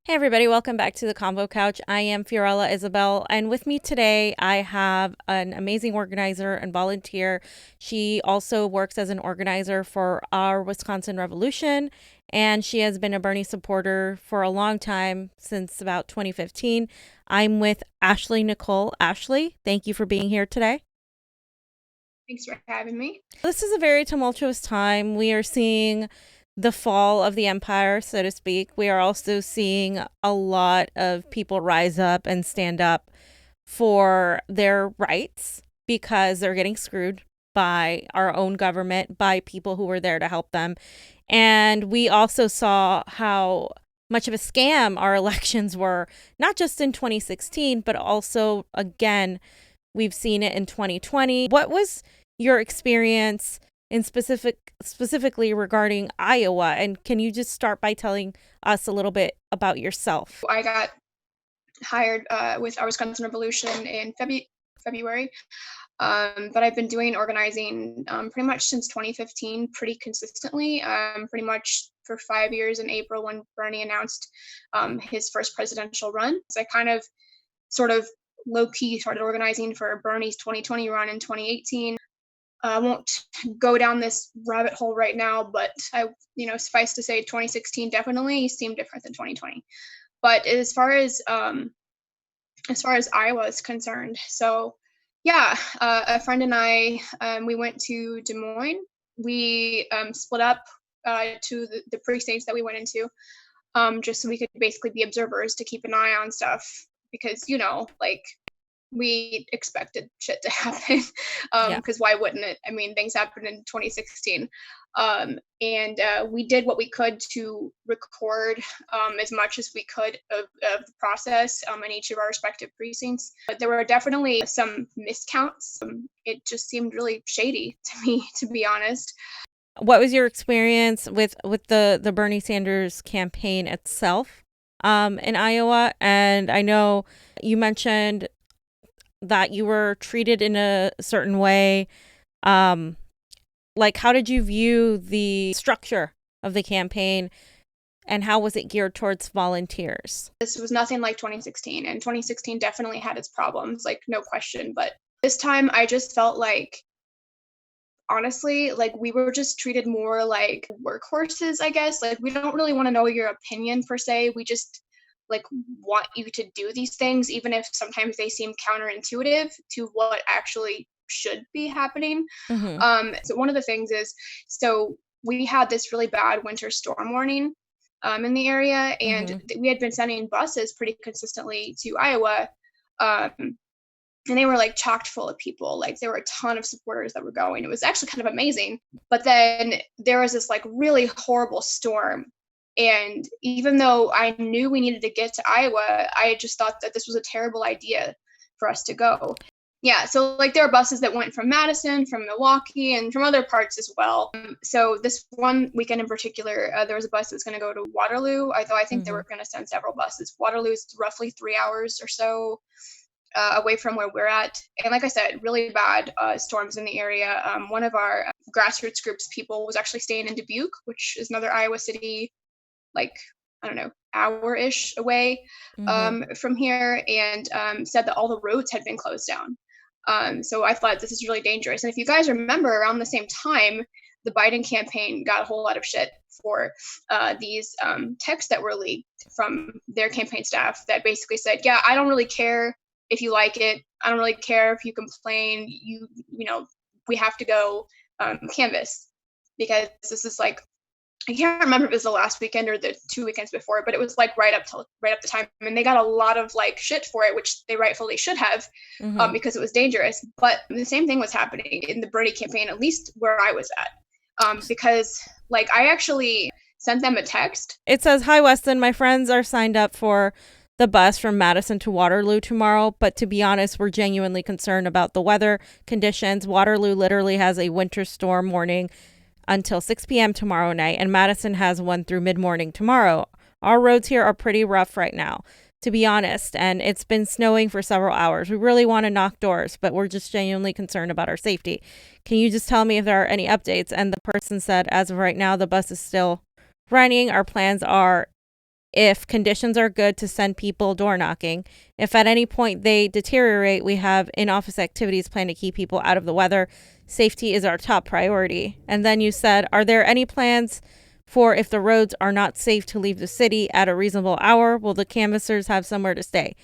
Hey everybody, welcome back to the Convo Couch. I am Fiorella Isabel, and with me today I have an amazing organizer and volunteer. She also works as an organizer for our Wisconsin Revolution, and she has been a Bernie supporter for a long time, since about 2015. I'm with Nicole. Ashley, thank you for being here today. Thanks for having me. This is a very tumultuous time. We are seeing the fall of the empire, so to speak. We are also seeing a lot of people rise up and stand up for their rights because they're getting screwed by our own government, by people who were there to help them. And we also saw how much of a scam our elections were, not just in 2016, but also, again, we've seen it in 2020. What was your experience in specifically regarding Iowa? And can you just start by telling us a little bit about yourself? I got hired with our Wisconsin Revolution in February, but I've been doing organizing pretty much since 2015, pretty consistently, pretty much for 5 years in April when Bernie announced his first presidential run. So I kind of sort of low key started organizing for Bernie's 2020 run in 2018. I won't go down this rabbit hole right now, but suffice to say, 2016 definitely seemed different than 2020. But as far as Iowa is concerned, so yeah, a friend and I, we went to Des Moines. We split up to the precincts that we went into, just so we could basically be observers to keep an eye on stuff because like we expected shit to happen Yeah. because why wouldn't it? I mean, things happened in 2016. And we did what we could to record as much as we could of the process in each of our respective precincts. But there were definitely some miscounts. It just seemed really shady to me, to be honest. What was your experience with the Bernie Sanders campaign itself in Iowa? And I know you mentioned that you were treated in a certain way. Um, like, how did you view the structure of the campaign, and how was it geared towards volunteers? This was nothing like 2016, and 2016 definitely had its problems, like no question. But this time I just felt like, honestly, like we were just treated more like workhorses, I guess. Like we don't really want to know your opinion per se. We just like want you to do these things, even if sometimes they seem counterintuitive to what actually should be happening. Mm-hmm. So one of the things is, so we had this really bad winter storm warning in the area, and Mm-hmm. we had been sending buses pretty consistently to Iowa. Um, and they were like chocked full of people. Like there were a ton of supporters that were going. It was actually kind of amazing. But then there was this like really horrible storm. And even though I knew we needed to get to Iowa, I just thought that this was a terrible idea for us to go. Yeah, so like there were buses that went from Madison, from Milwaukee, and from other parts as well. So this one weekend in particular, there was a bus that was going to go to Waterloo. Although I think they Mm-hmm. were going to send several buses. Waterloo is roughly 3 hours or so away from where we're at. And like I said, really bad storms in the area. One of our grassroots groups people was actually staying in Dubuque, which is another Iowa city, like, I don't know, hour-ish away Mm-hmm. from here, and said that all the roads had been closed down. So I thought this is really dangerous. And if you guys remember, around the same time, the Biden campaign got a whole lot of shit for these texts that were leaked from their campaign staff that basically said, yeah, I don't really care if you like it. I don't really care if you complain. We have to go canvas because this is like, I can't remember if it was the last weekend or the 2 weekends before, but it was like right up the time, and they got a lot of like shit for it, which they rightfully should have, Mm-hmm. because it was dangerous. But the same thing was happening in the Bernie campaign, at least where I was at, because like I actually sent them a text. It says, "Hi Weston, my friends are signed up for the bus from Madison to Waterloo tomorrow, but to be honest, we're genuinely concerned about the weather conditions. Waterloo literally has a winter storm warning until 6 p.m. tomorrow night, and Madison has one through mid-morning tomorrow. Our roads here are pretty rough right now, to be honest, and it's been snowing for several hours. We really want to knock doors, but we're just genuinely concerned about our safety. Can you just tell me if there are any updates?" And the person said, "As of right now, the bus is still running. Our plans are if conditions are good, to send people door knocking. If at any point they deteriorate, we have in-office activities planned to keep people out of the weather. Safety is our top priority. And then you said, are there any plans for if the roads are not safe to leave the city at a reasonable hour? Will the canvassers have somewhere to stay?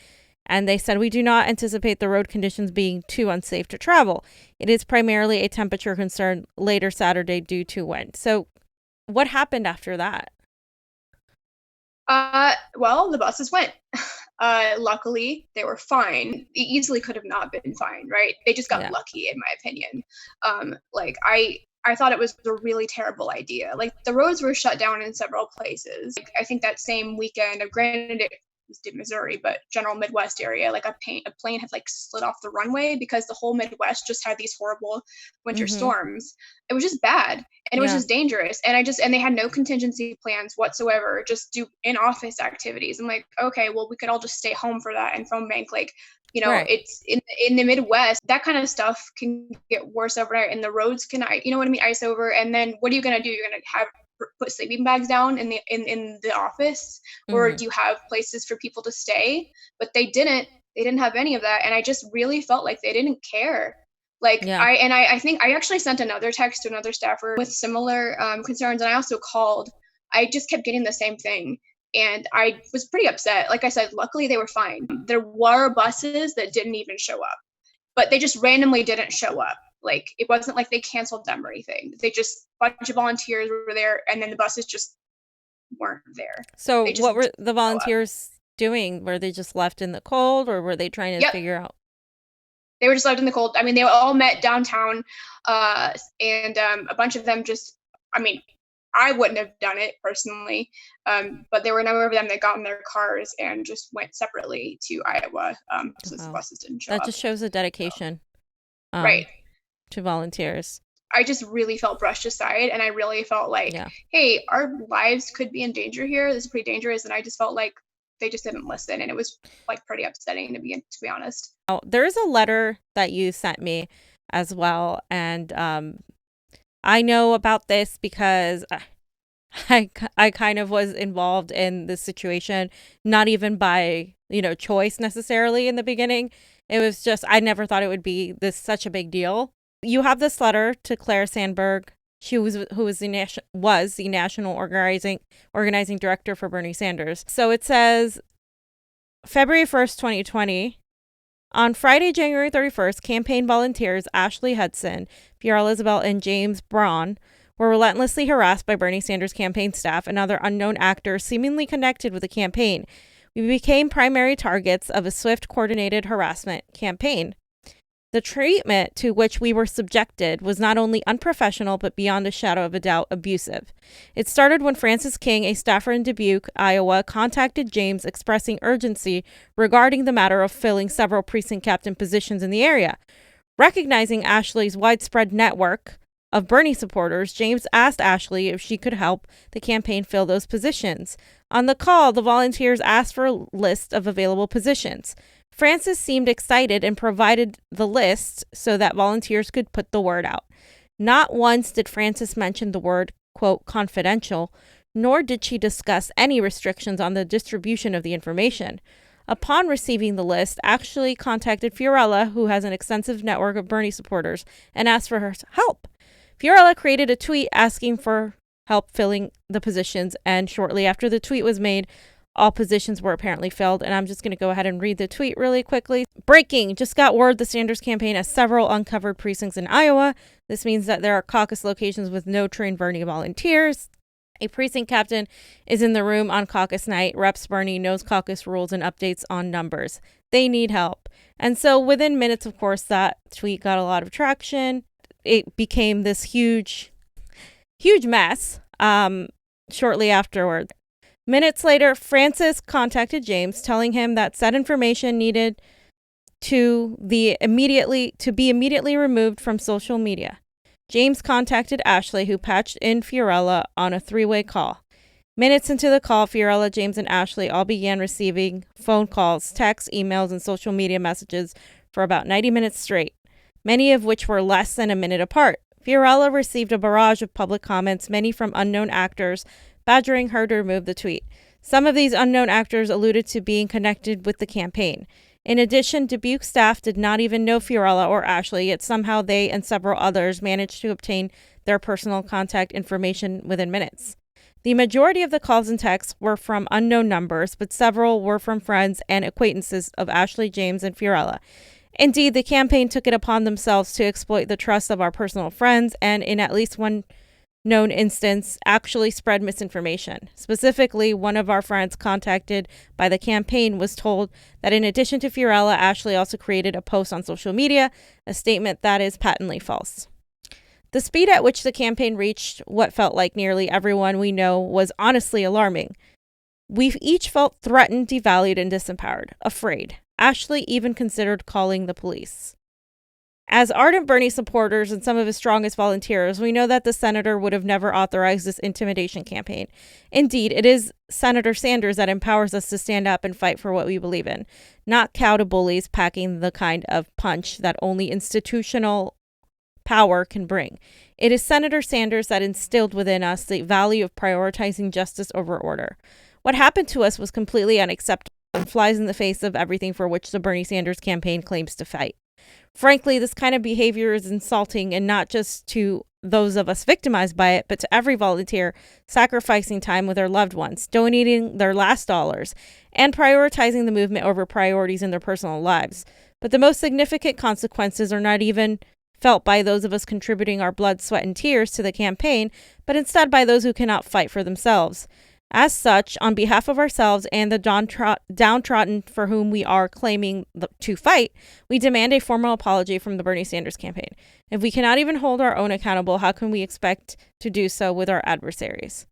And they said, we do not anticipate the road conditions being too unsafe to travel. It is primarily a temperature concern later Saturday due to wind. So what happened after that? Well, the buses went. Luckily, they were fine. It easily could have not been fine, right? They just got lucky, in my opinion. Like I thought it was a really terrible idea. Like the roads were shut down in several places. Like, I think that same weekend, granted it was in Missouri, but general Midwest area, like a plane had like slid off the runway because the whole Midwest just had these horrible winter storms. It was just bad, and it was just dangerous. And they had no contingency plans whatsoever. Just do in-office activities. I'm like, okay, well, we could all just stay home for that and phone bank. Like, you know, it's in the Midwest, that kind of stuff can get worse overnight, and the roads can, you know what I mean, ice over. And then what are you gonna do? You're gonna put sleeping bags down in the office, or do you have places for people to stay? But they didn't have any of that, and I just really felt like they didn't care. Like I think I actually sent another text to another staffer with similar concerns, and I also called. I just kept getting the same thing, and I was pretty upset. Like I said, luckily they were fine. There were buses that didn't even show up, but they just randomly didn't show up. Like, it wasn't like they canceled them or anything. They just, a bunch of volunteers were there, and then the buses just weren't there. So what were the volunteers doing? Were they just left in the cold, or were they trying to figure out? They were just left in the cold. I mean, they all met downtown, and a bunch of them just, I mean, I wouldn't have done it personally, but there were a number of them that got in their cars and just went separately to Iowa since the buses didn't show up. That just shows a dedication. Right. To volunteers. I just really felt brushed aside, and I really felt like, hey, our lives could be in danger here. This is pretty dangerous. And I just felt like they just didn't listen, and it was like pretty upsetting to be honest. Oh, there is a letter that you sent me as well, and I know about this because I kind of was involved in this situation, not even by choice necessarily in the beginning. It was just, I never thought it would be such a big deal. You have this letter to Claire Sandberg, who was the national organizing director for Bernie Sanders. So it says, February 1st, 2020, on Friday, January 31st, campaign volunteers Ashley Hudson, Fiorella Isabel, and James Braun were relentlessly harassed by Bernie Sanders campaign staff and other unknown actors seemingly connected with the campaign. We became primary targets of a swift, coordinated harassment campaign. The treatment to which we were subjected was not only unprofessional, but beyond a shadow of a doubt, abusive. It started when Francis King, a staffer in Dubuque, Iowa, contacted James expressing urgency regarding the matter of filling several precinct captain positions in the area. Recognizing Ashley's widespread network of Bernie supporters, James asked Ashley if she could help the campaign fill those positions. On the call, the volunteers asked for a list of available positions. Francis seemed excited and provided the list so that volunteers could put the word out. Not once did Francis mention the word, quote, confidential, nor did she discuss any restrictions on the distribution of the information. Upon receiving the list, Ashley contacted Fiorella, who has an extensive network of Bernie supporters, and asked for her help. Fiorella created a tweet asking for help filling the positions, and shortly after the tweet was made, all positions were apparently filled. And I'm just going to go ahead and read the tweet really quickly. Breaking. Just got word the Sanders campaign has several uncovered precincts in Iowa. This means that there are caucus locations with no trained Bernie volunteers. A precinct captain is in the room on caucus night. Reps Bernie knows caucus rules and updates on numbers. They need help. And so within minutes, of course, that tweet got a lot of traction. It became this huge mess shortly afterward. Minutes later, Francis contacted James, telling him that said information needed to be immediately removed from social media. James contacted Ashley, who patched in Fiorella on a three-way call. Minutes into the call, Fiorella, James, and Ashley all began receiving phone calls, texts, emails, and social media messages for about 90 minutes straight, many of which were less than a minute apart. Fiorella received a barrage of public comments, many from unknown actors, badgering her to remove the tweet. Some of these unknown actors alluded to being connected with the campaign. In addition, Dubuque staff did not even know Fiorella or Ashley, yet somehow they and several others managed to obtain their personal contact information within minutes. The majority of the calls and texts were from unknown numbers, but several were from friends and acquaintances of Ashley, James, and Fiorella. Indeed, the campaign took it upon themselves to exploit the trust of our personal friends and, in at least one known instance, actually spread misinformation. Specifically, one of our friends contacted by the campaign was told that in addition to Fiorella, Ashley also created a post on social media, a statement that is patently false. The speed at which the campaign reached what felt like nearly everyone we know was honestly alarming. We each felt threatened, devalued, and disempowered, afraid. Ashley even considered calling the police. As ardent Bernie supporters and some of his strongest volunteers, we know that the senator would have never authorized this intimidation campaign. Indeed, it is Senator Sanders that empowers us to stand up and fight for what we believe in, not cow to bullies packing the kind of punch that only institutional power can bring. It is Senator Sanders that instilled within us the value of prioritizing justice over order. What happened to us was completely unacceptable and flies in the face of everything for which the Bernie Sanders campaign claims to fight. Frankly, this kind of behavior is insulting, and not just to those of us victimized by it, but to every volunteer sacrificing time with their loved ones, donating their last dollars, and prioritizing the movement over priorities in their personal lives. But the most significant consequences are not even felt by those of us contributing our blood, sweat, and tears to the campaign, but instead by those who cannot fight for themselves. As such, on behalf of ourselves and the downtrodden for whom we are claiming to fight, we demand a formal apology from the Bernie Sanders campaign. If we cannot even hold our own accountable, how can we expect to do so with our adversaries?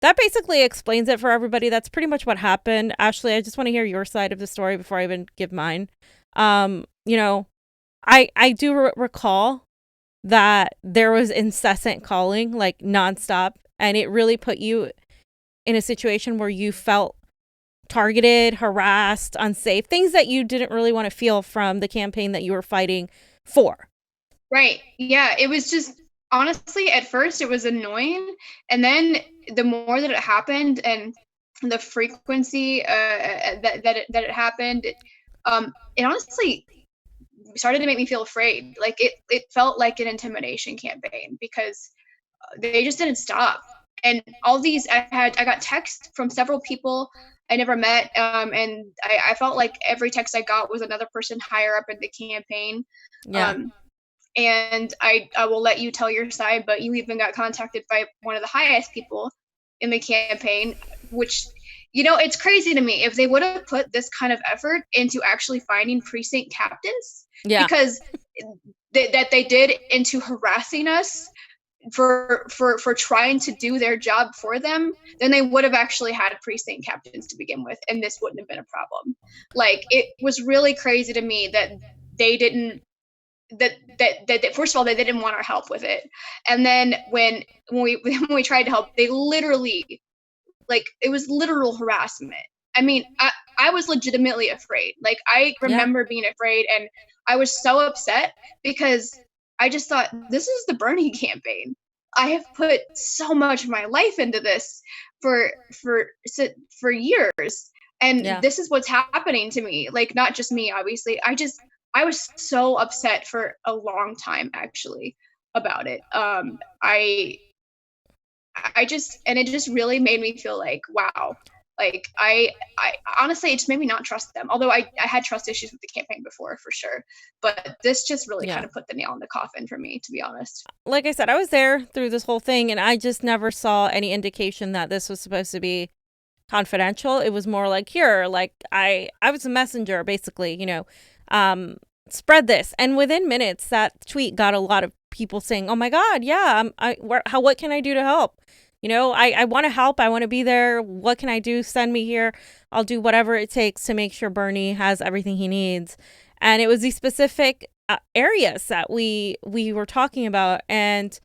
That basically explains it for everybody. That's pretty much what happened. Ashley, I just want to hear your side of the story before I even give mine. I do recall that there was incessant calling, like nonstop, and it really put you in a situation where you felt targeted, harassed, unsafe, things that you didn't really want to feel from the campaign that you were fighting for. Right. Yeah. It was just, honestly, at first it was annoying. And then the more that it happened and the frequency that it happened, it honestly started to make me feel afraid. Like it felt like an intimidation campaign because they just didn't stop. And all these, I got texts from several people I never met, and I felt like every text I got was another person higher up in the campaign. Yeah. And I will let you tell your side, but you even got contacted by one of the highest people in the campaign, which, it's crazy to me. If they would have put this kind of effort into actually finding precinct captains, because that they did into harassing us for trying to do their job for them, then they would have actually had precinct captains to begin with, and this wouldn't have been a problem. Like, it was really crazy to me that they didn't that first of all, they didn't want our help with it, and then when we tried to help, they literally, like, it was literal harassment. I mean, I was legitimately afraid. Like, I remember being afraid, and I was so upset because I just thought, this is the Bernie campaign. I have put so much of my life into this for years, and this is what's happening to me. Like, not just me, obviously. I was so upset for a long time, actually, about it. I just, and it just really made me feel like, wow. Like, I honestly, it just made me not trust them. Although I had trust issues with the campaign before, for sure. But this just really kind of put the nail in the coffin for me, to be honest. Like I said, I was there through this whole thing, and I just never saw any indication that this was supposed to be confidential. It was more like, here, like, I was a messenger, basically, spread this. And within minutes, that tweet got a lot of people saying, oh my God, yeah, what can I do to help? I want to help. I want to be there. What can I do? Send me here. I'll do whatever it takes to make sure Bernie has everything he needs. And it was these specific areas that we were talking about. And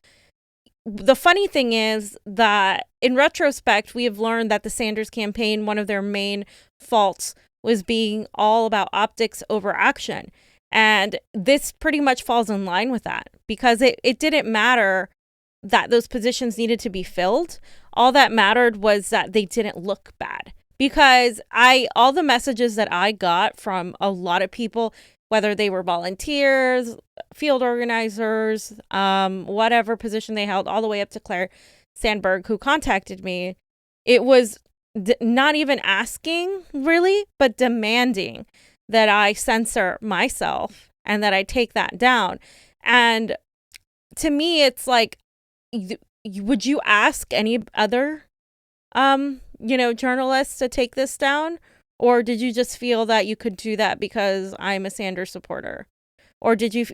the funny thing is that in retrospect, we have learned that the Sanders campaign, one of their main faults was being all about optics over action. And this pretty much falls in line with that, because it didn't matter that those positions needed to be filled. All that mattered was that they didn't look bad. because all the messages that I got from a lot of people, whether they were volunteers, field organizers, whatever position they held, all the way up to Claire Sandberg, who contacted me, it was not even asking really, but demanding that I censor myself and that I take that down. And to me, it's like, would you ask any other, journalists to take this down? Or did you just feel that you could do that because I'm a Sanders supporter? Or did you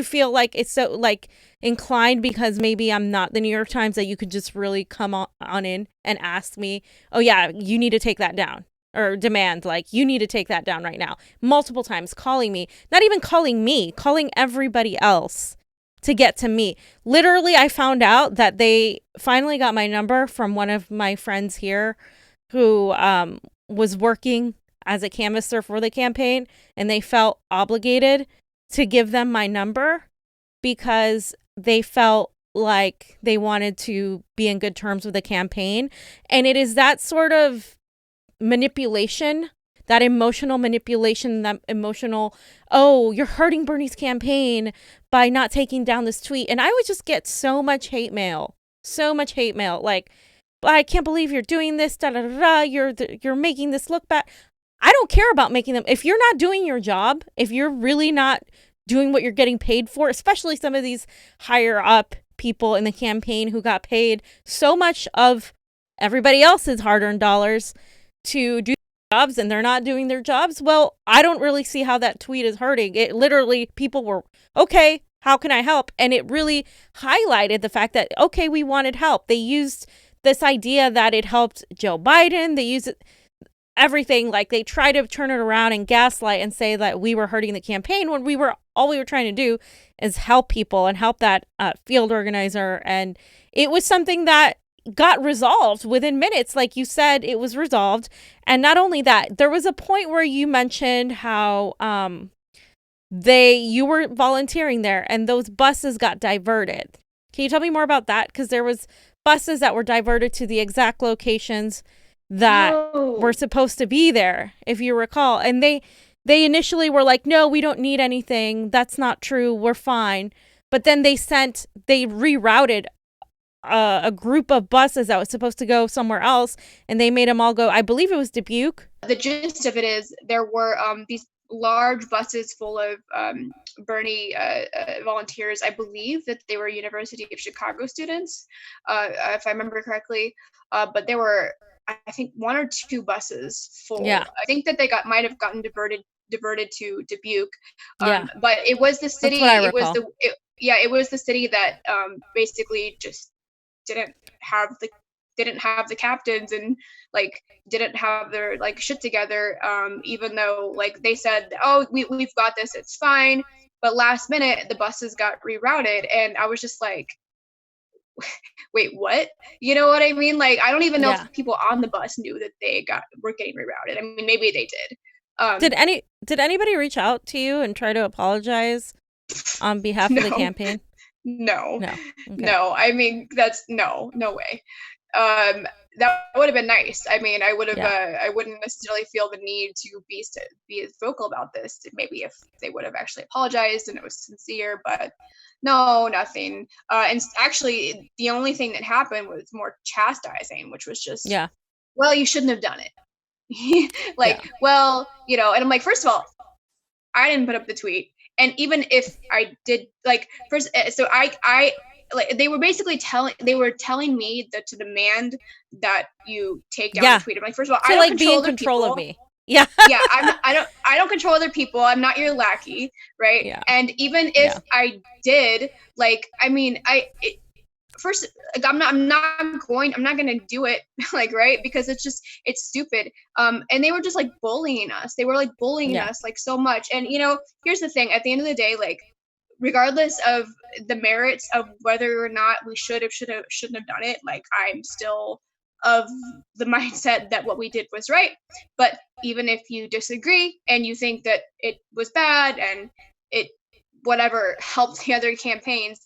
feel like it's so like inclined because maybe I'm not the New York Times that you could just really come on in and ask me, oh yeah, you need to take that down, or demand, like, you need to take that down right now, multiple times, calling me, not even calling me, calling everybody else to get to me. Literally, I found out that they finally got my number from one of my friends here who was working as a canvasser for the campaign, and they felt obligated to give them my number because they felt like they wanted to be in good terms with the campaign. And it is that sort of manipulation, that emotional manipulation, that emotional, oh, you're hurting Bernie's campaign by not taking down this tweet. And I would just get so much hate mail, like, I can't believe you're doing this, da da da da, you're making this look bad. I don't care about making them. If you're not doing your job, if you're really not doing what you're getting paid for, especially some of these higher up people in the campaign who got paid so much of everybody else's hard-earned dollars to do jobs, and they're not doing their jobs, well, I don't really see how that tweet is hurting. It literally, people were, okay, how can I help? And it really highlighted the fact that, okay, we wanted help. They used this idea that it helped Joe Biden. They used it, everything, like they try to turn it around and gaslight and say that we were hurting the campaign when all we were trying to do is help people and help that field organizer. And it was something that got resolved within minutes. Like you said, it was resolved. And not only that, there was a point where you mentioned how you were volunteering there and those buses got diverted. Can you tell me more about that? Because there was buses that were diverted to the exact locations that were supposed to be there, if you recall. And they initially were like, no, we don't need anything. That's not true. We're fine. But then they rerouted a group of buses that was supposed to go somewhere else, and they made them all go, I believe it was Dubuque. The gist of it is there were these large buses full of Bernie volunteers. I believe that they were University of Chicago students, if I remember correctly. But there were, I think, one or two buses full. Yeah. I think that they might have gotten diverted to Dubuque. But it was the city. It was the city that basically just didn't have the captains and like didn't have their like shit together, even though like they said, oh, we've got this, it's fine, but last minute the buses got rerouted, and I was just like, wait, what? You know what I mean? Like, I don't even know if people on the bus knew that they were getting rerouted. I mean, maybe they did. Did anybody reach out to you and try to apologize on behalf of the campaign? No. Okay. No. I mean, that's no way. That would have been nice. I mean, I would have. I wouldn't necessarily feel the need to be vocal about this. Maybe if they would have actually apologized and it was sincere, but no, nothing. And actually, the only thing that happened was more chastising, which was just, well, you shouldn't have done it. Well, and I'm like, first of all, I didn't put up the tweet. And even if I did, like, first, so I like, they were basically telling me that to demand that you take down the tweet. I'm like, first of all, I don't control be in control of me. Yeah. I don't control other people. I'm not your lackey, right? Yeah. And even if I did, like, I mean, first, like, I'm not gonna do it, like, right, because it's stupid. And they were just like bullying us. They were like bullying us like so much. And here's the thing, at the end of the day, like, regardless of the merits of whether or not we shouldn't have done it, like, I'm still of the mindset that what we did was right. But even if you disagree and you think that it was bad and it whatever helped the other campaigns,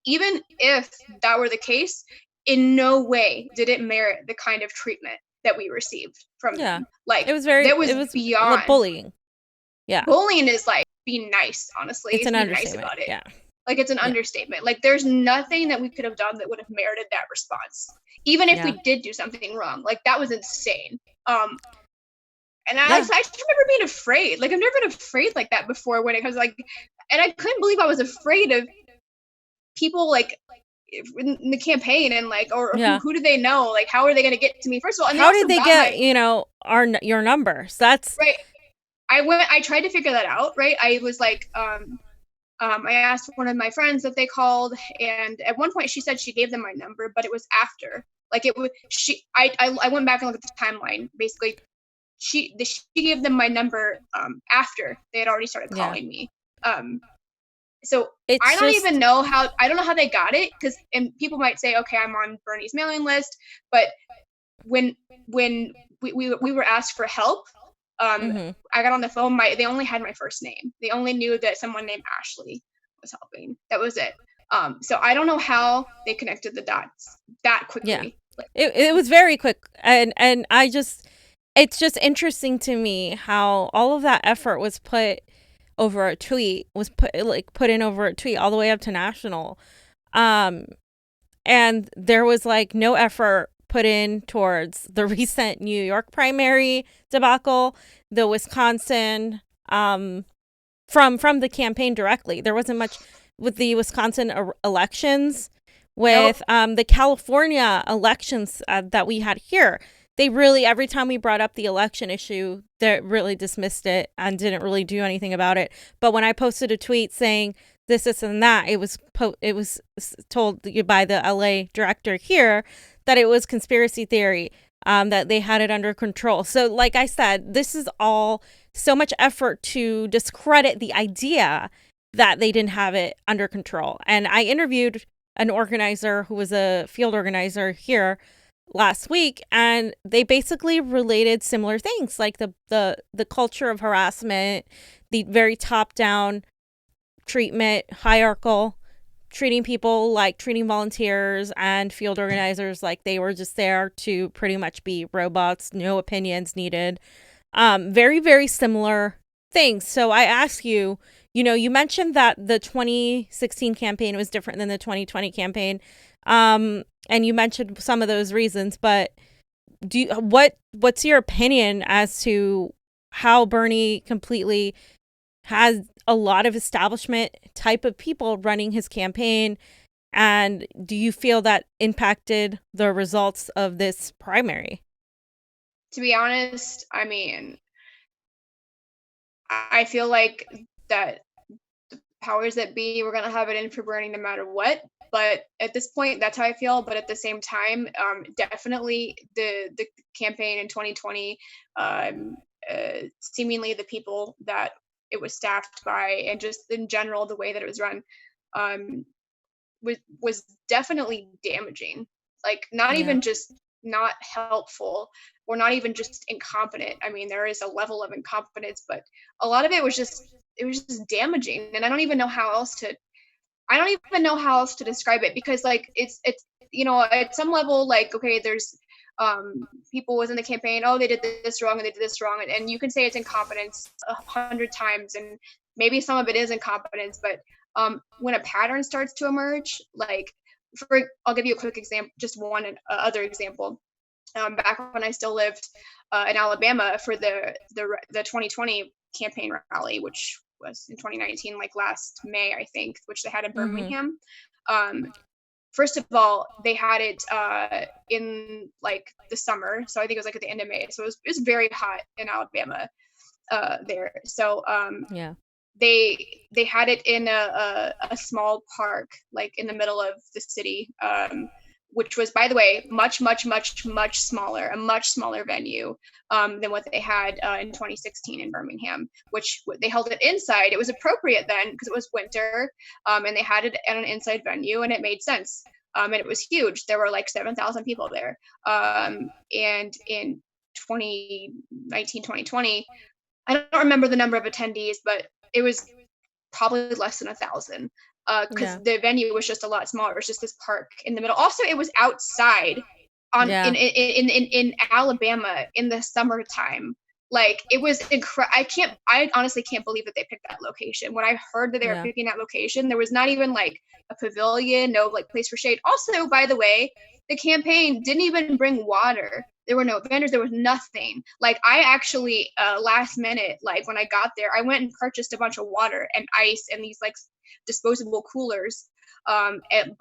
even if that were the case, in no way did it merit the kind of treatment that we received from them. Like, it was was beyond. bullying. Yeah. Bullying is like being nice, honestly. It's It's an being nice understatement. about it. Yeah. Like, it's an understatement. Like, there's nothing that we could have done that would have merited that response. Even if we did do something wrong. Like, that was insane. And I just remember being afraid. Like, I've never been afraid like that before when it comes like, and I couldn't believe I was afraid of people like in the campaign and like, or who do they know? Like, how are they going to get to me? First of all, and how did they get, your numbers? That's right. I tried to figure that out. Right. I was like, I asked one of my friends if they called, and at one point she said she gave them my number, but it was after. Like, it was I went back and looked at the timeline. Basically, she gave them my number after they had already started calling me. So I don't even know how they got it, because and people might say, okay, I'm on Bernie's mailing list, but when we were asked for help, I got on the phone. They only had my first name. They only knew that someone named Ashley was helping. That was it. So I don't know how they connected the dots that quickly. Yeah. It was very quick, and it's just interesting to me how all of that effort was put over a tweet, put in over a tweet all the way up to national. And there was like no effort put in towards the recent New York primary debacle, the Wisconsin, from the campaign directly. There wasn't much with the Wisconsin elections, with the California elections that we had here. They really, every time we brought up the election issue, they really dismissed it and didn't really do anything about it. But when I posted a tweet saying this, and that, it was told by the LA director here that it was conspiracy theory, that they had it under control. So like I said, this is all so much effort to discredit the idea that they didn't have it under control. And I interviewed an organizer who was a field organizer here last week, and they basically related similar things, like the culture of harassment, the very top-down treatment, hierarchical, treating people like treating volunteers and field organizers like they were just there to pretty much be robots, no opinions needed. Very, very similar things. So I ask you, you mentioned that the 2016 campaign was different than the 2020 campaign. And you mentioned some of those reasons, but what's your opinion as to how Bernie completely has a lot of establishment type of people running his campaign? And do you feel that impacted the results of this primary? To be honest, I mean, I feel like that the powers that be were going to have it in for Bernie no matter what. But at this point, that's how I feel. But at the same time, definitely the campaign in 2020, seemingly the people that it was staffed by, and just in general the way that it was run, was definitely damaging. Like, not even just not helpful, or not even just incompetent. I mean, there is a level of incompetence, but a lot of it was just damaging. And I don't even know how else to describe it, because like it's at some level, like, okay, there's people within the campaign, oh, they did this wrong and they did this wrong, and you can say it's incompetence 100 times, and maybe some of it is incompetence, but when a pattern starts to emerge, like, I'll give you a quick example, just one other example. Back when I still lived in Alabama for the 2020 campaign rally, which was in 2019, like last May, I think, which they had in Birmingham. First of all, they had it in like the summer, so I think it was like at the end of May. So it was very hot in Alabama there. So they had it in a small park, like in the middle of the city, which was, by the way, much smaller, a much smaller venue than what they had in 2016 in Birmingham, which they held it inside. It was appropriate then because it was winter, and they had it at an inside venue, and it made sense. And it was huge. There were like 7,000 people there. And in 2019, 2020, I don't remember the number of attendees, but it was probably less than 1,000. Because the venue was just a lot smaller. It was just this park in the middle. Also, it was outside on Yeah. in Alabama in the summertime. Like, it was I honestly can't believe that they picked that location. When I heard that they were Yeah. picking that location, there was not even like a pavilion, no like place for shade. Also, by the way, the campaign didn't even bring water. There were no vendors, there was nothing. Like, I actually last minute, like when I got there, I went and purchased a bunch of water and ice and these like disposable coolers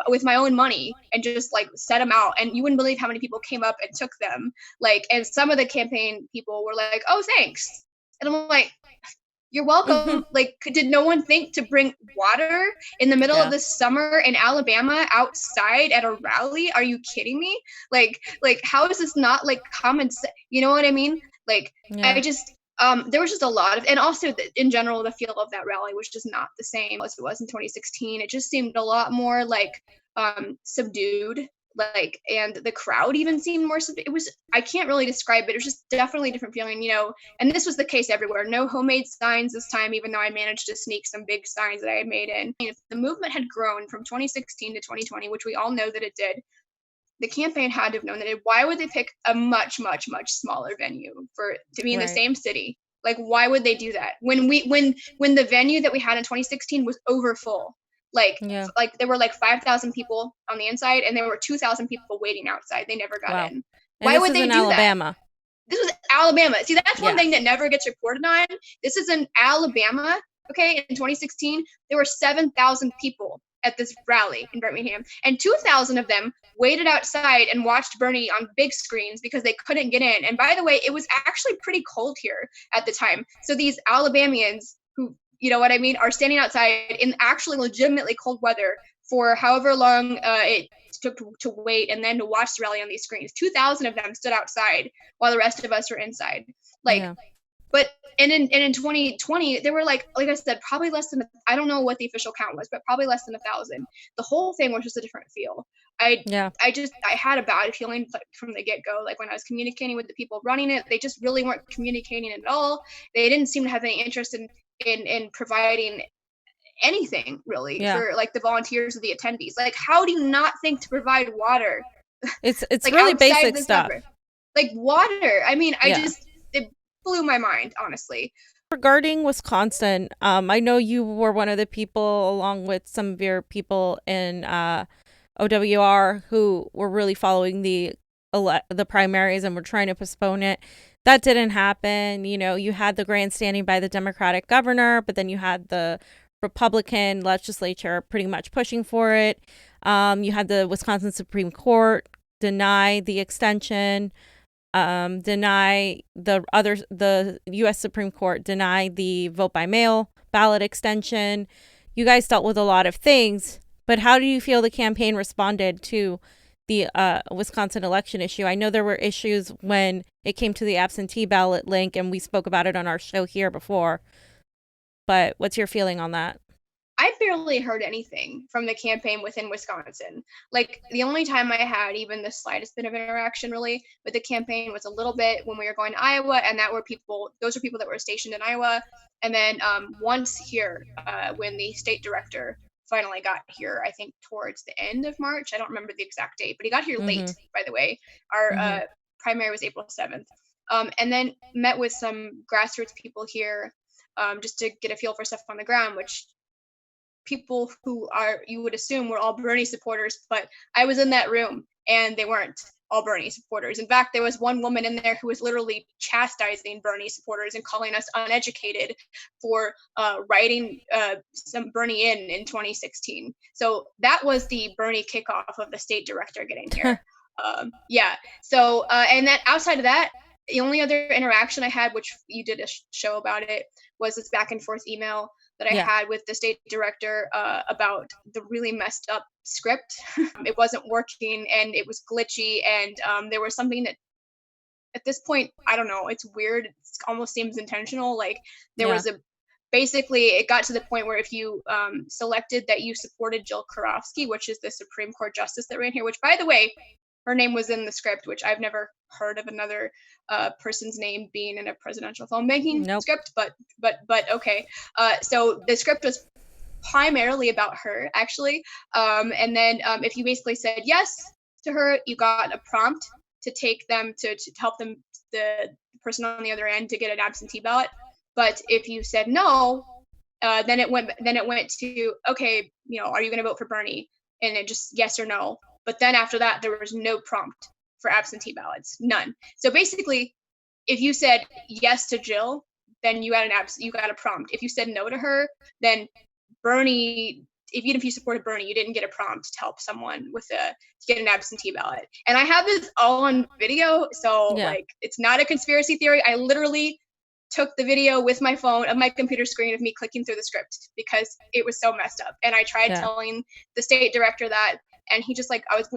with my own money, and just like set them out, and you wouldn't believe how many people came up and took them. Like, and some of the campaign people were like, oh, thanks. And I'm like, you're welcome. Like, did no one think to bring water in the middle of Yeah. the summer in Alabama outside at a rally? Are you kidding me? Like how is this not like common sense? You know what I mean? Like, Yeah. I just there was just a lot of, and also in general, the feel of that rally was just not the same as it was in 2016. It just seemed a lot more like subdued, like, and the crowd even seemed more subdued. It was, I can't really describe it. It was just definitely a different feeling, you know. And this was the case everywhere. No homemade signs this time, even though I managed to sneak some big signs that I had made in. If the movement had grown from 2016 to 2020, which we all know that it did, the campaign had to have known that why would they pick a much, much, much smaller venue for to be in the Right. same city? Like, why would they do that when the venue that we had in 2016 was over full? Yeah. Like there were like 5,000 people on the inside, and there were 2,000 people waiting outside. They never got Wow. in. And Why this would is they in do that? Alabama. This was Alabama. See, that's one Yeah. thing that never gets reported on. This is in Alabama. Okay, in 2016, there were 7,000 people at this rally in Birmingham, and 2,000 of them waited outside and watched Bernie on big screens because they couldn't get in. And by the way, it was actually pretty cold here at the time. So these Alabamians who, you know what I mean, are standing outside in actually legitimately cold weather for however long it took to wait and then to watch the rally on these screens. 2,000 of them stood outside while the rest of us were inside. Like, Yeah. but in 2020, there were like I said, probably less than, I don't know what the official count was, but probably less than 1,000. The whole thing was just a different feel. Yeah. I had a bad feeling from the get go. Like, when I was communicating with the people running it, they just really weren't communicating at all. They didn't seem to have any interest in providing anything really Yeah. for like the volunteers or the attendees. Like, how do you not think to provide water It's like really outside basic the stuff. summer? Like, water. I mean, Yeah. it blew my mind, honestly. Regarding Wisconsin, I know you were one of the people, along with some of your people in OWR, who were really following the primaries and were trying to postpone it. That didn't happen. You know, you had the grandstanding by the Democratic governor, but then you had the Republican legislature pretty much pushing for it. You had the Wisconsin Supreme Court deny the extension. Deny the U.S. Supreme Court deny the vote by mail ballot extension. You guys dealt with a lot of things, but how do you feel the campaign responded to the Wisconsin election issue? I know there were issues when it came to the absentee ballot link, and we spoke about it on our show here before. But what's your feeling on that? I barely heard anything from the campaign within Wisconsin. Like, the only time I had even the slightest bit of interaction really with the campaign was a little bit when we were going to Iowa, and those were people that were stationed in Iowa. And then once here, when the state director finally got here, I think towards the end of March. I don't remember the exact date, but he got here late, by the way. Our primary was April 7th. And then met with some grassroots people here just to get a feel for stuff on the ground, which people who are, you would assume, were all Bernie supporters, but I was in that room and they weren't all Bernie supporters. In fact, there was one woman in there who was literally chastising Bernie supporters and calling us uneducated for writing some Bernie in 2016. So that was the Bernie kickoff of the state director getting here. Yeah. So, and then outside of that, the only other interaction I had, which you did a show about it, was this back and forth email that I had with the state director about the really messed up script. It wasn't working and it was glitchy, and there was something that at this point, I don't know, it's weird. It almost seems intentional. Like, there was basically, it got to the point where if you selected that you supported Jill Karofsky, which is the Supreme Court justice that ran here, which, by the way, her name was in the script, which I've never heard of another person's name being in a presidential phone banking script, but okay. So the script was primarily about her, actually. And then if you basically said yes to her, you got a prompt to take them to help them, the person on the other end, to get an absentee ballot. But if you said no, then it went to, okay, are you going to vote for Bernie? And it just yes or no. But then after that, there was no prompt for absentee ballots, none. So basically, if you said yes to Jill, then you got a prompt. If you said no to her, then Bernie, even if you supported Bernie, you didn't get a prompt to help someone to get an absentee ballot. And I have this all on video, so like it's not a conspiracy theory. I literally took the video with my phone of my computer screen of me clicking through the script because it was so messed up. And I tried telling the state director that, and he just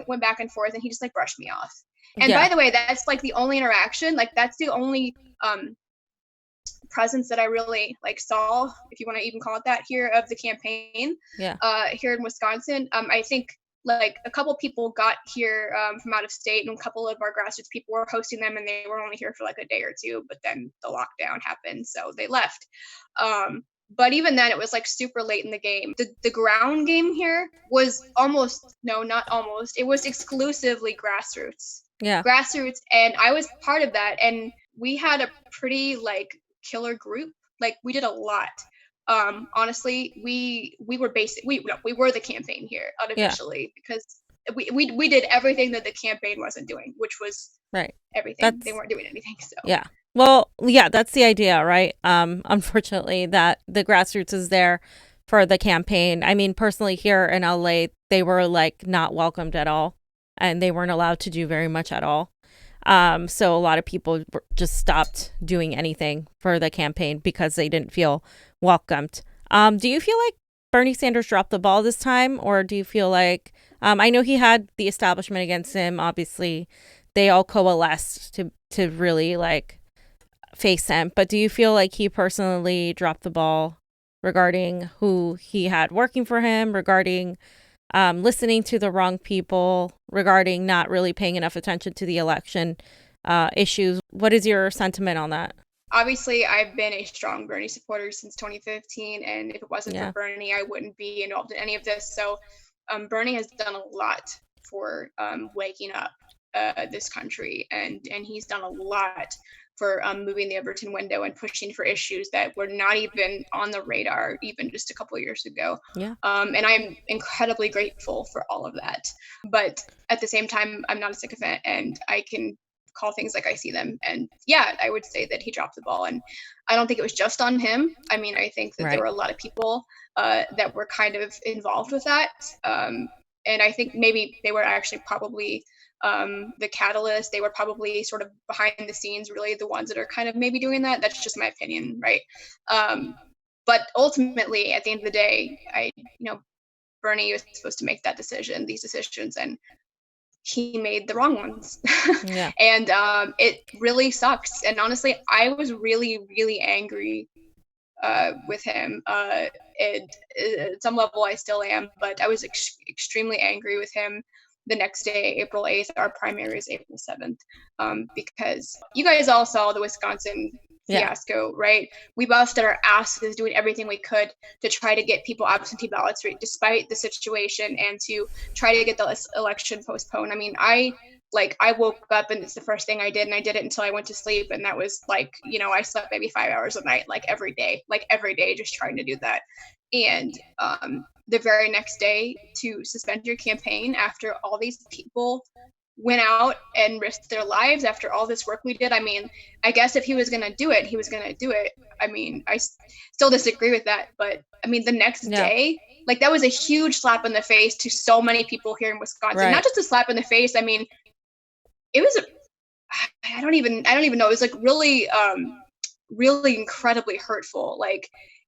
went back and forth, and he just brushed me off. And by the way, that's the only interaction, that's the only presence that I really saw, if you want to even call it that, here of the campaign. Here in Wisconsin. I think a couple people got here from out of state, and a couple of our grassroots people were hosting them, and they were only here for a day or two, but then the lockdown happened, so they left. But even then, it was super late in the game. The ground game here was it was exclusively grassroots. Grassroots, and I was part of that, and we had a pretty killer group. We did a lot. Honestly, we were we were the campaign here unofficially, because we did everything that the campaign wasn't doing, which was everything. They weren't doing anything. So well, that's the idea, right? Unfortunately, that the grassroots is there for the campaign. I mean, personally, here in LA, they were not welcomed at all, and they weren't allowed to do very much at all. So a lot of people just stopped doing anything for the campaign because they didn't feel welcomed. Do you feel like Bernie Sanders dropped the ball this time, or do you feel I know he had the establishment against him. Obviously, they all coalesced to really face him. But do you feel like he personally dropped the ball regarding who he had working for him, regarding listening to the wrong people, regarding not really paying enough attention to the election issues? What is your sentiment on that? Obviously, I've been a strong Bernie supporter since 2015, and if it wasn't for Bernie, I wouldn't be involved in any of this. So Bernie has done a lot for waking up this country, and he's done a lot for moving the Overton window and pushing for issues that were not even on the radar even just a couple of years ago. And I'm incredibly grateful for all of that. But at the same time, I'm not a sycophant, and I can call things like I see them. And I would say that he dropped the ball, and I don't think it was just on him. I mean, I think that there were a lot of people that were kind of involved with that. And I think maybe they were actually probably the catalyst. They were probably sort of behind the scenes, really the ones that are kind of maybe doing that. That's just my opinion, right? But ultimately, at the end of the day, Bernie was supposed to make these decisions, and he made the wrong ones. And it really sucks. And honestly, I was really, really angry with him. And at some level, I still am, but I was extremely angry with him the next day, April 8th. Our primary is April 7th, because you guys all saw the Wisconsin fiasco, right? We busted our asses doing everything we could to try to get people absentee ballots, right, despite the situation, and to try to get the election postponed. I mean, I woke up and it's the first thing I did, and I did it until I went to sleep, and that was I slept maybe 5 hours a night, every day, just trying to do that. And the very next day, to suspend your campaign after all these people went out and risked their lives, after all this work we did. I mean, I guess if he was going to do it, he was going to do it. I mean, I still disagree with that, but I mean, the next day, that was a huge slap in the face to so many people here in Wisconsin. Not just a slap in the face. I mean, it was I don't even know. It was really, really incredibly hurtful.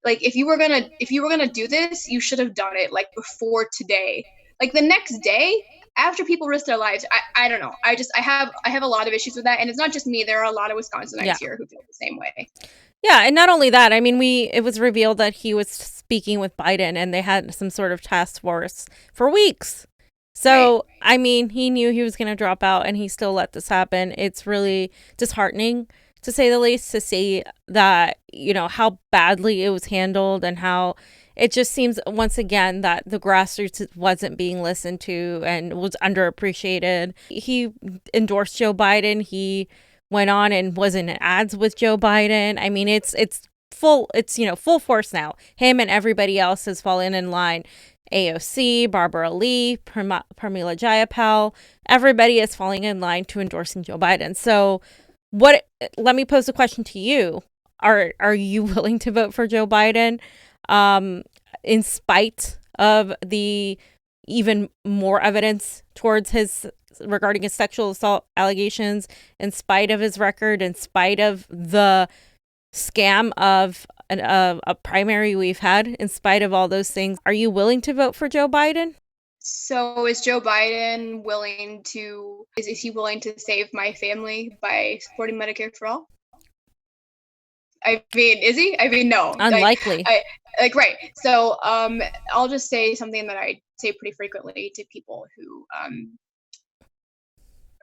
If you were gonna do this, you should have done it before today. The next day, after people risk their lives. I don't know. I have a lot of issues with that, and it's not just me. There are a lot of Wisconsinites here who feel the same way. Yeah, and not only that, I mean, it was revealed that he was speaking with Biden, and they had some sort of task force for weeks. So, I mean, he knew he was going to drop out, and he still let this happen. It's really disheartening, to say the least, to see that, how badly it was handled, and how it just seems once again that the grassroots wasn't being listened to and was underappreciated. He endorsed Joe Biden. He went on and was in ads with Joe Biden. I mean, it's full, it's, full force now. Him and everybody else has fallen in line. AOC, Barbara Lee, Pramila Jayapal, everybody is falling in line to endorsing Joe Biden. So let me pose a question to you. Are you willing to vote for Joe Biden in spite of the even more evidence towards regarding his sexual assault allegations, in spite of his record, in spite of the scam of a primary we've had, in spite of all those things? Are you willing to vote for Joe Biden? So is Joe Biden willing to, is he willing to save my family by supporting Medicare for all? I mean, is he? I mean, no. Unlikely. Right. So I'll just say something that I say pretty frequently to people who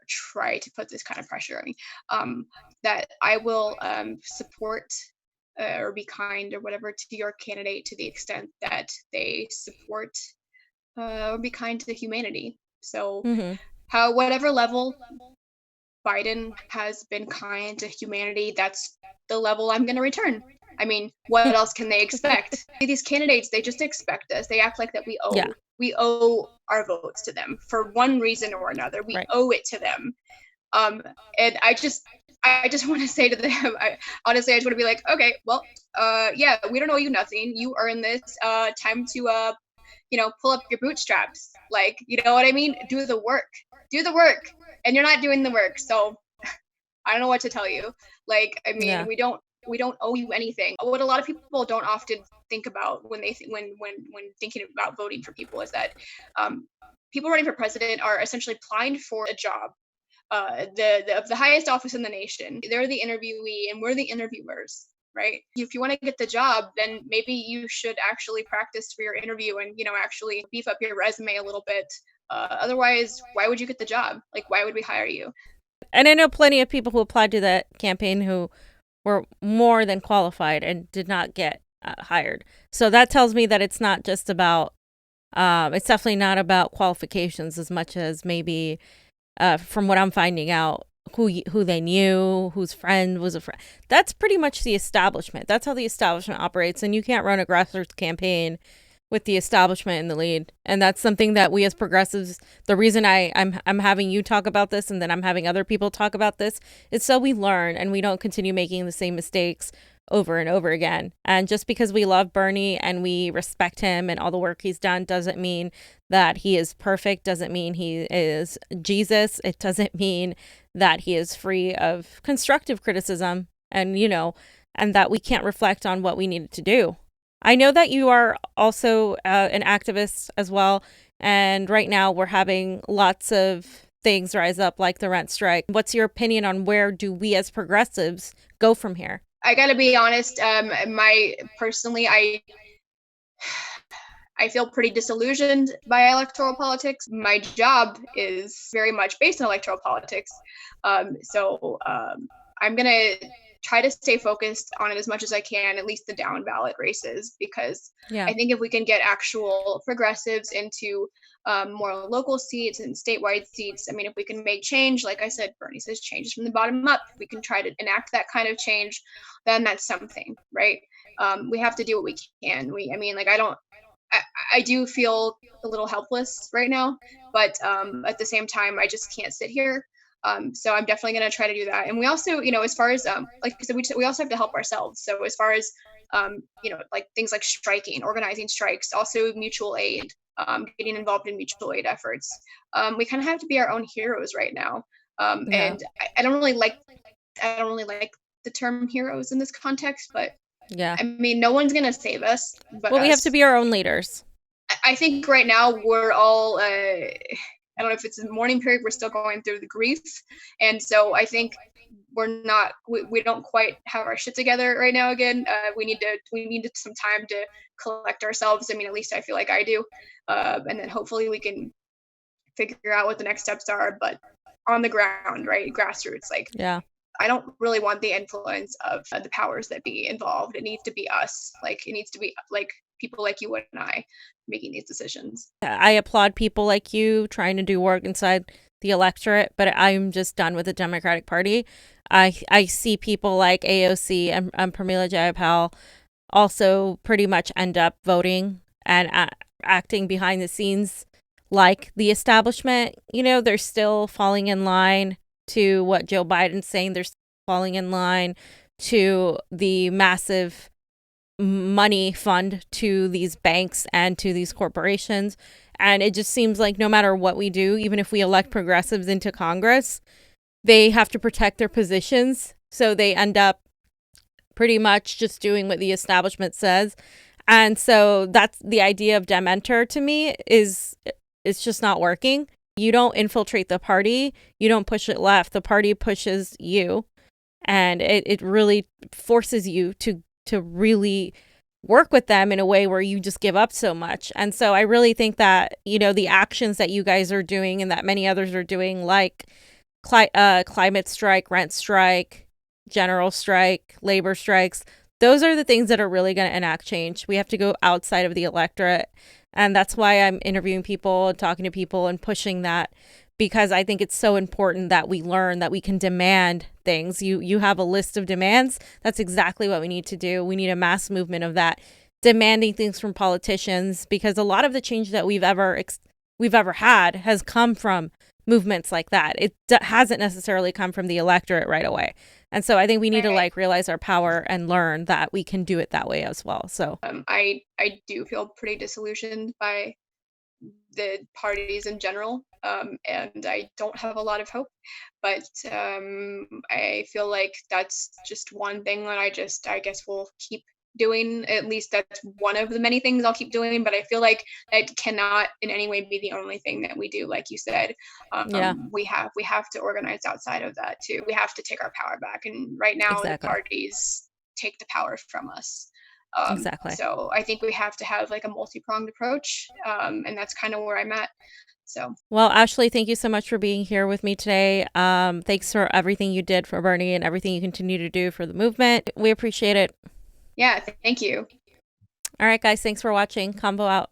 try to put this kind of pressure on me, that I will support or be kind or whatever to your candidate to the extent that they support or be kind to humanity. So whatever level Biden has been kind to humanity, that's the level I'm going to return. I mean, what else can they expect? These candidates, they just expect us. They act like that we owe. Yeah. We owe our votes to them for one reason or another. We owe it to them. And I just want to say to them, honestly, I just want to be like, okay, well, yeah, we don't owe you nothing. You earn this. Time to, pull up your bootstraps. Like, you know what I mean? Do the work. And you're not doing the work. So I don't know what to tell you. Like, I mean, we don't owe you anything. What a lot of people don't often think about when they when thinking about voting for people is that people running for president are essentially applying for a job, the highest office in the nation. They're the interviewee and we're the interviewers, right? If you want to get the job, then maybe you should actually practice for your interview and actually beef up your resume a little bit. Otherwise, why would you get the job? Like, why would we hire you? And I know plenty of people who applied to that campaign who were more than qualified and did not get hired. So that tells me that it's not just about, it's definitely not about qualifications as much as maybe, from what I'm finding out, who they knew, whose friend was a friend. That's pretty much the establishment. That's how the establishment operates. And you can't run a grassroots campaign with the establishment in the lead. And that's something that we as progressives, the reason I'm having you talk about this and then I'm having other people talk about this is so we learn and we don't continue making the same mistakes over and over again. And just because we love Bernie and we respect him and all the work he's done doesn't mean that he is perfect, doesn't mean he is Jesus. It doesn't mean that he is free of constructive criticism and, and that we can't reflect on what we needed to do. I know that you are also an activist as well. And right now we're having lots of things rise up like the rent strike. What's your opinion on where do we as progressives go from here? I got to be honest. I feel pretty disillusioned by electoral politics. My job is very much based on electoral politics. So I'm going to try to stay focused on it as much as I can, at least the down ballot races, because I think if we can get actual progressives into more local seats and statewide seats, I mean, if we can make change, like I said, Bernie says change from the bottom up, if we can try to enact that kind of change, then that's something, right? We have to do what we can. I do feel a little helpless right now, but at the same time, I just can't sit here. So I'm definitely going to try to do that. And we also, as far as, like I said, we also have to help ourselves. So as far as, like things like striking, organizing strikes, also mutual aid, getting involved in mutual aid efforts. We kind of have to be our own heroes right now. And I don't really like the term heroes in this context, but I mean, no one's going to save us. But we have to be our own leaders. I think right now we're all, I don't know if it's in the mourning period, we're still going through the grief. And so I think we don't quite have our shit together right now again. We need some time to collect ourselves. I mean, at least I feel like I do. And then hopefully we can figure out what the next steps are, but on the ground, right? Grassroots, I don't really want the influence of the powers that be involved. It needs to be us. Like, it needs to be like people like you and I making these decisions. I applaud people like you trying to do work inside the electorate, but I'm just done with the Democratic Party. I see people like AOC and Pramila Jayapal also pretty much end up voting and acting behind the scenes like the establishment. You know, they're still falling in line to what Joe Biden's saying. They're falling in line to the massive money fund to these banks and to these corporations. And it just seems like no matter what we do, even if we elect progressives into Congress, they have to protect their positions. So they end up pretty much just doing what the establishment says. And so that's the idea of Dementor to me is it's just not working. You don't infiltrate the party. You don't push it left. The party pushes you. And it really forces you to really work with them in a way where you just give up so much. And so I really think that, you know, the actions that you guys are doing and that many others are doing, like climate strike, rent strike, general strike, labor strikes, those are the things that are really going to enact change. We have to go outside of the electorate. And that's why I'm interviewing people and talking to people and pushing that, because I think it's so important that we learn that we can demand things. You have a list of demands. That's exactly what we need to do. We need a mass movement of that, demanding things from politicians, because a lot of the change that we've ever had has come from movements like that. It hasn't necessarily come from the electorate right away. And so I think we need to like realize our power and learn that we can do it that way as well. So I do feel pretty disillusioned by the parties in general, and I don't have a lot of hope, but I feel like that's just one thing that I guess will keep doing. At least that's one of the many things I'll keep doing, but I feel like it cannot in any way be the only thing that we do. Like you said, yeah, we have to organize outside of that too. We have to take our power back, and right now exactly. the parties take the power from us. Exactly. So I think we have to have like a multi-pronged approach, and that's kind of where I'm at. So, Well, Ashley, thank you so much for being here with me today. Thanks for everything you did for Bernie and everything you continue to do for the movement. We appreciate it. yeah, thank you. All right, guys, thanks for watching. Combo out.